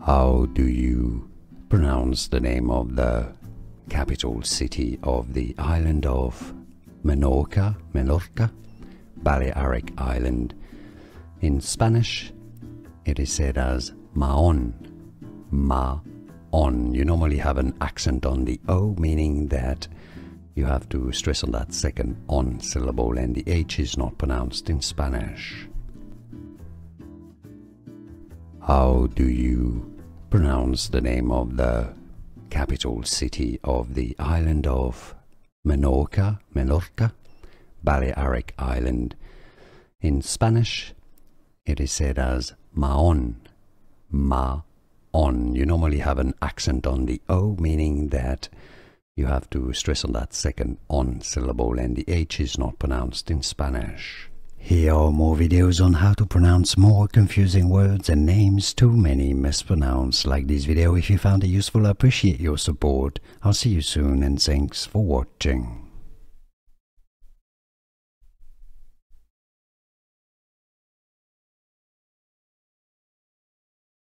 How do you pronounce the name of the capital city of the island of Menorca, Balearic Island? In Spanish, it is said as Mahon. Mahon. You normally have an accent on the O, meaning that you have to stress on that second on syllable, and the H is not pronounced in Spanish. How do you pronounce the name of the capital city of the island of Menorca, Balearic Island? In Spanish, it is said as Mahon. Mahon. You normally have an accent on the O, meaning that you have to stress on that second on syllable, and the H is not pronounced in Spanish. Here are more videos on how to pronounce more confusing words and names too many mispronounced. Like this video if you found it useful. I appreciate your support. I'll see you soon, and thanks for watching.